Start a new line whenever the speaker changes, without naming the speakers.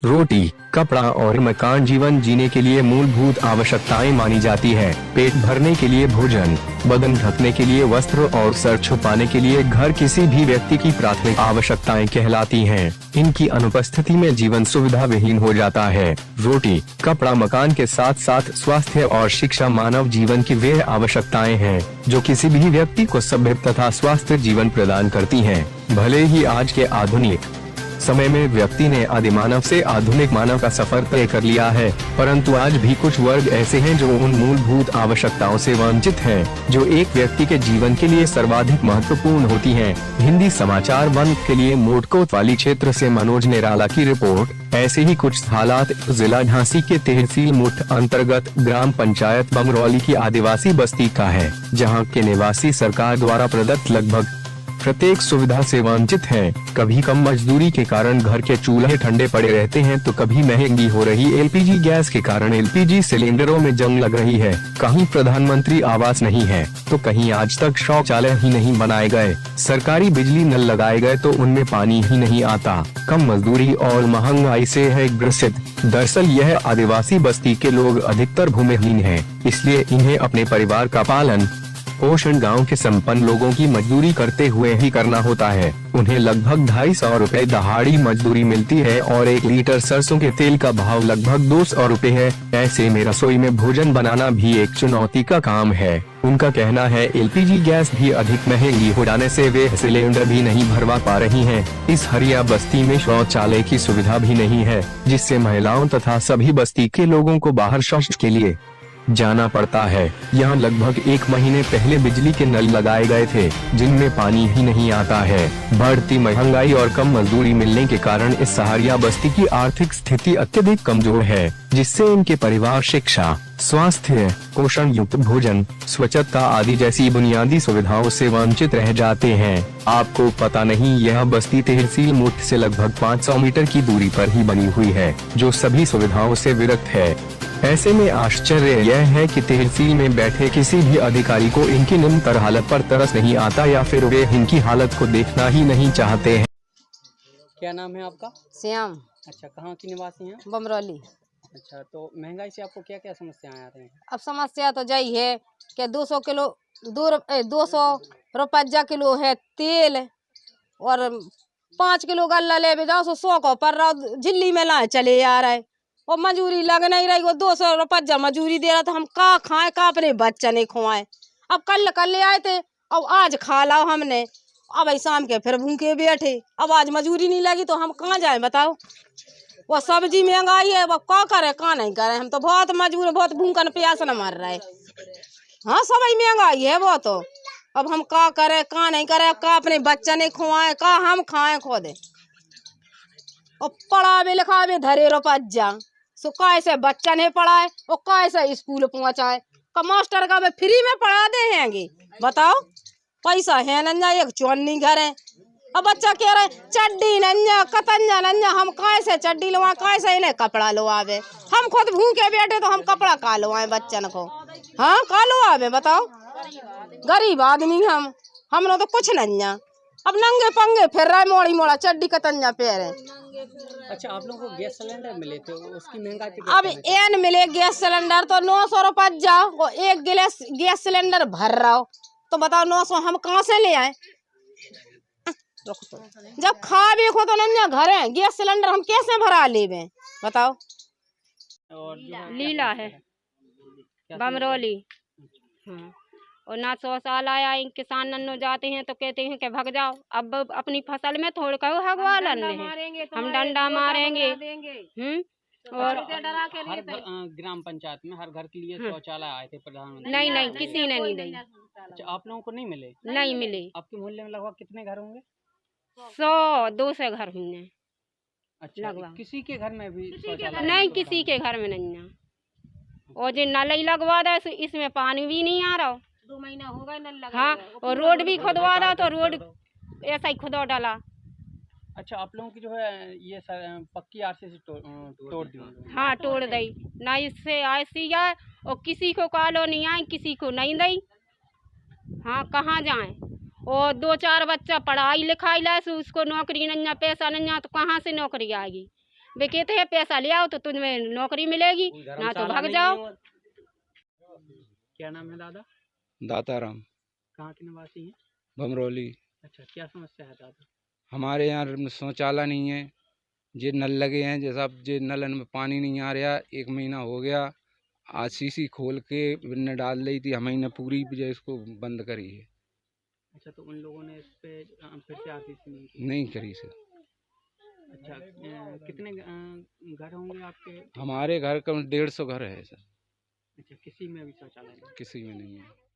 रोटी, कपड़ा और मकान जीवन जीने के लिए मूलभूत आवश्यकताएं मानी जाती है। पेट भरने के लिए भोजन, बदन ढकने के लिए वस्त्र और सर छुपाने के लिए घर किसी भी व्यक्ति की प्राथमिक आवश्यकताएं कहलाती हैं। इनकी अनुपस्थिति में जीवन सुविधा विहीन हो जाता है। रोटी, कपड़ा, मकान के साथ साथ स्वास्थ्य और शिक्षा मानव जीवन की वे आवश्यकताएं हैं जो किसी भी व्यक्ति को सभ्य तथा स्वस्थ जीवन प्रदान करती हैं। भले ही आज के आधुनिक समय में व्यक्ति ने आदिमानव से आधुनिक मानव का सफर तय कर लिया है, परंतु आज भी कुछ वर्ग ऐसे हैं जो उन मूलभूत आवश्यकताओं से वंचित हैं, जो एक व्यक्ति के जीवन के लिए सर्वाधिक महत्वपूर्ण होती हैं। हिंदी समाचार वन के लिए मोट कोतवाली क्षेत्र से मनोज निराला की रिपोर्ट। ऐसे ही कुछ हालात जिला झांसी के तहसील मुठ अंतर्गत ग्राम पंचायत बमरौली की आदिवासी बस्ती का है, जहाँ के निवासी सरकार द्वारा प्रदत्त लगभग प्रत्येक सुविधा से वंचित हैं। कभी कम मजदूरी के कारण घर के चूल्हे ठंडे पड़े रहते हैं, तो कभी महंगी हो रही एलपीजी गैस के कारण एलपीजी सिलेंडरों में जंग लग रही है। कहीं प्रधानमंत्री आवास नहीं है, तो कहीं आज तक शौचालय ही नहीं बनाए गए। सरकारी बिजली नल लगाए गए तो उनमें पानी ही नहीं आता। कम मजदूरी और महंगाई से है ग्रसित। दरअसल यह आदिवासी बस्ती के लोग अधिकतर भूमिहीन हैं, इसलिए इन्हें अपने परिवार का पालन पोषण गांव के संपन्न लोगों की मजदूरी करते हुए ही करना होता है। उन्हें लगभग 250 रुपए दहाड़ी मजदूरी मिलती है और 1 लीटर सरसों के तेल का भाव लगभग 200 रुपए है। ऐसे में रसोई में भोजन बनाना भी एक चुनौती का काम है। उनका कहना है एलपीजी गैस भी अधिक महंगी हो जाने से वे सिलेंडर भी नहीं भरवा पा रही हैं। इस हरिया बस्ती में शौचालय की सुविधा भी नहीं है, जिससे महिलाओं तथा सभी बस्ती के लोगों को बाहर शौच के लिए जाना पड़ता है। यहाँ लगभग 1 महीने पहले बिजली के नल लगाए गए थे, जिनमें पानी ही नहीं आता है। बढ़ती महंगाई और कम मजदूरी मिलने के कारण इस सहारिया बस्ती की आर्थिक स्थिति अत्यधिक कमजोर है, जिससे इनके परिवार शिक्षा, स्वास्थ्य, पोषण युक्त भोजन, स्वच्छता आदि जैसी बुनियादी सुविधाओं से वंचित रह जाते हैं। आपको पता नहीं, यह बस्ती तहसील मुठ से लगभग 500 मीटर की दूरी पर ही बनी हुई है, जो सभी सुविधाओं से विरक्त है। ऐसे में आश्चर्य यह है कि तहसील में बैठे किसी भी अधिकारी को इनकी निम्नतर हालत पर तरस नहीं आता, या फिर वे इनकी हालत को देखना ही नहीं चाहते हैं।
क्या नाम है आपका?
श्याम।
अच्छा, कहाँ की निवासी हैं?
बमरौली।
अच्छा, तो महंगाई से आपको क्या क्या समस्याएं आ रही हैं?
अब समस्या तो यही है कि 200 किलो 200 रुपया किलो है तेल, और 5 किलो गल्ला ले जाओ 100 को पर झिल्ली में लाए चले आ रहे, और मजूरी लग नहीं रही। वो 200 रुपया मजूरी दे रहा, तो हम का खाएं, का अपने बच्चे नहीं खुआएं। अब कल ले आए थे, अब आज खा लाओ हमने, अब शाम के फिर भूखे बैठे। अब आज मजूरी नहीं लगी तो हम कहाँ जाएं बताओ। वो सब्जी महंगाई है, वो क्या करे का नहीं करे। हम तो बहुत मजबूर, बहुत भूखन प्यास न मर रहे। हाँ, सब्जी महंगाई है वो तो। अब हम का करे का नहीं करे, का अपने बच्चे नहीं खुआएं, का हम खाएं खुद। और पढ़ावे लिखावे धरे रुपया, सो कैसे बच्चा नहीं पढ़ाए और कैसे स्कूल पहुँचाए। का मास्टर का वे फ्री में पढ़ा दे हैंगे बताओ। पैसा है नन्या, एक चौनी घर है। अब बच्चा कह रहे चड्डी नन्या कतन्या नन्या, हम कैसे चड्डी लुआ, कैसे इन्हें कपड़ा लुआवे। हम खुद भूखे बैठे तो हम कपड़ा का लुआए बच्चन को। हाँ, का लुआवे बताओ। गरीब आदमी हमने तो कुछ नन्या। अब नंगे पंगे फिर रहा है, मोड़ी मोड़ा चड्डी कतन्या पैर है।
अच्छा, आप लोगों को गैस सिलेंडर मिले थे, उसकी महंगाई पे
अब एन मिले गैस सिलेंडर तो 900 रुपया, वो एक गिलास गैस सिलेंडर भर रहा हो, तो बताओ 900 हम कहाँ से ले आए। जब खा भी खो तो नन्या घर है, गैस सिलेंडर हम कैसे भरा लेवे बताओ।
और
लीला है बमरौली। हाँ, और ना शौचालय आया, किसान नन्नो जाते हैं तो कहते हैं कि भाग जाओ। अब अपनी फसल में थोड़ कहो हगवा लन्ने हम डंडा मारेंगे। और
हर ग्राम पंचायत में हर घर के लिए शौचालय आए थे प्रधानमंत्री?
नहीं, किसी ने नहीं दी।
अच्छा, आप लोगों को नहीं मिले?
नहीं मिले।
आपके मोहल्ले में लगभग कितने घर होंगे?
100-200 घर हुए।
अच्छा, किसी के घर में भी शौचालय
नहीं, किसी के घर में नहीं है। और जो नल ही लगवा दे इसमें पानी भी नहीं आ रहा।
2 महीना हो गए नल लगा।
हाँ, और रोड भी खुदवा रहा तो रोड ऐसा ही खुदवा डाला।
अच्छा, आप लोगों की जो है ये पक्की आरसीसी तोड़ दी?
हाँ, तोड़ दी ना, इससे ऐसी है। और किसी को कॉलोनी आई, किसी को नहीं दी। हाँ, कहाँ जाएं। और 2-4 बच्चा पढ़ाई लिखाई लाए, उसको नौकरी नहीं, पैसा नहीं, तो कहाँ से नौकरी आएगी। वे कहते हैं पैसा ले आओ तो तुम्हें नौकरी मिलेगी, ना तो भाग जाओ।
क्या नाम है दादा?
दाताराम,
कहाँ के निवासी हैं?
भमरौली।
अच्छा, क्या समस्या है दादा?
हमारे यहाँ शौचालय नहीं है, जे नल लगे हैं, जैसा जे नलन में पानी नहीं आ रहा, 1 महीना हो गया। आज सीसी खोल के ने डाल दी थी, हमने पूरी जो इसको बंद करी है।
अच्छा, तो उन लोगों ने इस पे फिर से आरसीसी नहीं की?
नहीं करी सर।
अच्छा, कितने घर होंगे आपके?
हमारे घर कम 150 घर है सर।
अच्छा, किसी में भी शौचालय नहीं?
किसी में नहीं है।